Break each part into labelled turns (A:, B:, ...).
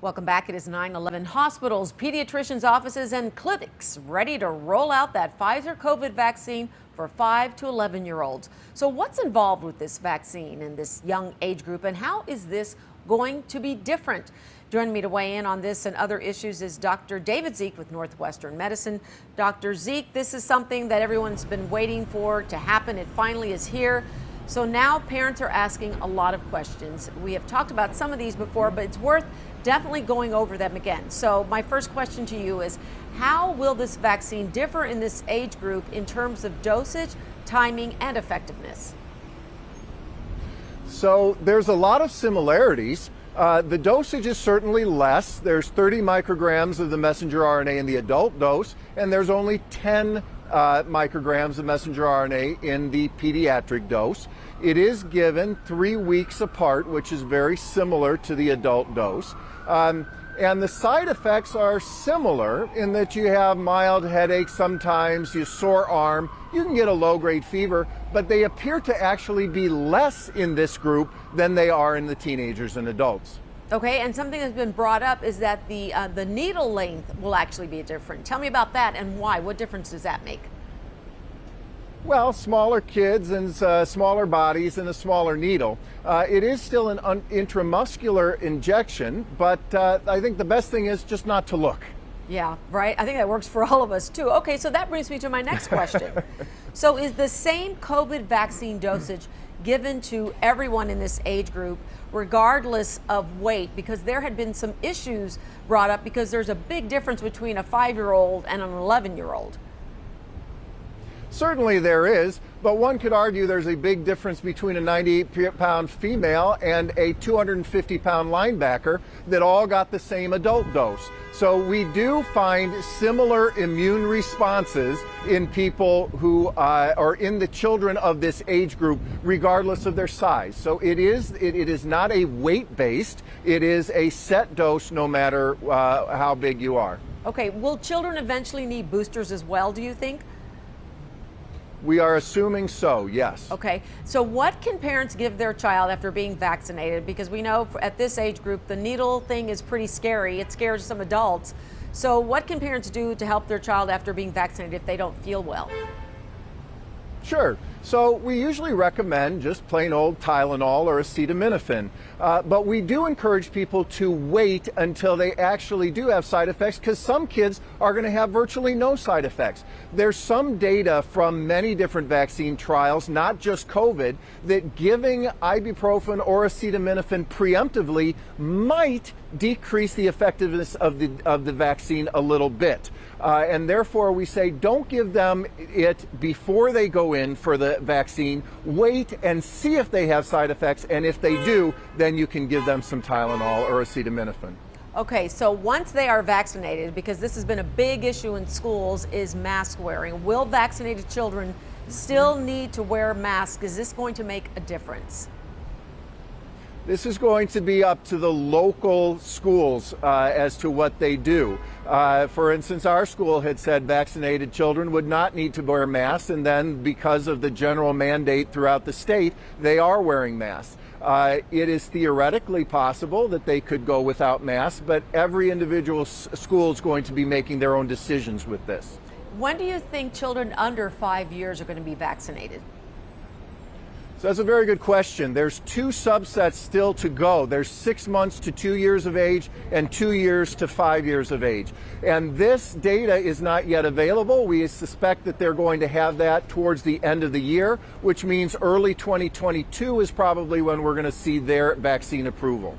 A: Welcome back. It is 9/11. Hospitals, pediatricians' offices, and clinics ready to roll out that Pfizer COVID vaccine for 5 to 11-year-olds. So what's involved with this vaccine in this young age group, and how is this going to be different? Joining me to weigh in on this and other issues is Dr. David Zich with Northwestern Medicine. Dr. Zich, this is something that everyone's been waiting for to happen. It finally is here. So now parents are asking a lot of questions. We have talked about some of these before, but it's worth definitely going over them again. So my first question to you is, how will this vaccine differ in this age group in terms of dosage, timing, and effectiveness?
B: So there's a lot of similarities. The dosage is certainly less. There's 30 micrograms of the messenger RNA in the adult dose, and there's only 10 micrograms of messenger RNA in the pediatric dose. It is given 3 weeks apart, which is very similar to the adult dose. And the side effects are similar in that you have mild headache, sometimes you sore arm, you can get a low-grade fever, but they appear to actually be less in this group than they are in the teenagers and adults.
A: Okay, and something that's been brought up is that the needle length will actually be different. Tell me about that and why. What difference does that make?
B: Well, smaller kids and smaller bodies and a smaller needle. It is still an intramuscular injection, but I think the best thing is just not to look.
A: Yeah, right. I think that works for all of us too. Okay, so that brings me to my next question. So is the same COVID vaccine dosage given to everyone in this age group, regardless of weight? Because there had been some issues brought up because there's a big difference between a 5-year-old and an 11-year-old.
B: Certainly there is, but one could argue there's a big difference between a 98-pound female and a 250-pound linebacker that all got the same adult dose. So we do find similar immune responses in people who are in the children of this age group, regardless of their size. So it is not a weight-based, it is a set dose no matter how big you are.
A: Okay, will children eventually need boosters as well, do you think?
B: We are assuming so, yes.
A: Okay, so what can parents give their child after being vaccinated? Because we know at this age group, the needle thing is pretty scary. It scares some adults. So what can parents do to help their child after being vaccinated if they don't feel well?
B: Sure. So we usually recommend just plain old Tylenol or acetaminophen, but we do encourage people to wait until they actually do have side effects, because some kids are going to have virtually no side effects. There's some data from many different vaccine trials, not just COVID, that giving ibuprofen or acetaminophen preemptively might decrease the effectiveness of the vaccine a little bit. And therefore we say don't give them it before they go in for the vaccine. Wait and see if they have side effects, and if they do, then you can give them some Tylenol or acetaminophen.
A: Okay, so once they are vaccinated, because this has been a big issue in schools, is mask wearing. Will vaccinated children still need to wear masks? Is this going to make a difference?
B: This is going to be up to the local schools as to what they do. For instance, our school had said vaccinated children would not need to wear masks, and then because of the general mandate throughout the state, they are wearing masks. It is theoretically possible that they could go without masks, but every individual school is going to be making their own decisions with this.
A: When do you think children under 5 years are going to be vaccinated?
B: So that's a very good question. There's 2 subsets still to go. There's 6 months to 2 years of age and 2 years to 5 years of age. And this data is not yet available. We suspect that they're going to have that towards the end of the year, which means early 2022 is probably when we're going to see their vaccine approval.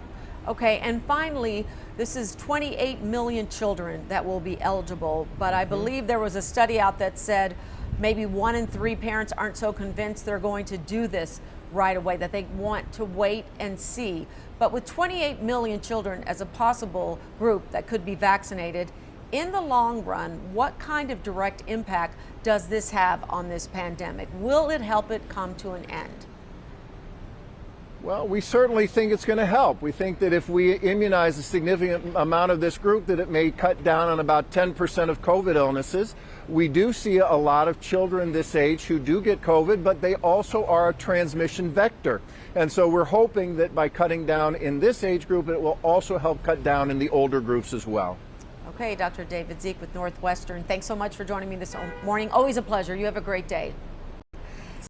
A: Okay, and finally, this is 28 million children that will be eligible, but I believe there was a study out that said maybe 1 in 3 parents aren't so convinced they're going to do this right away, that they want to wait and see. But with 28 million children as a possible group that could be vaccinated, in the long run, what kind of direct impact does this have on this pandemic? Will it help it come to an end?
B: Well, we certainly think it's going to help. We think that if we immunize a significant amount of this group, that it may cut down on about 10% of COVID illnesses. We do see a lot of children this age who do get COVID, but they also are a transmission vector. And so we're hoping that by cutting down in this age group, it will also help cut down in the older groups as well.
A: Okay, Dr. David Zich with Northwestern, thanks so much for joining me this morning. Always a pleasure. You have a great day.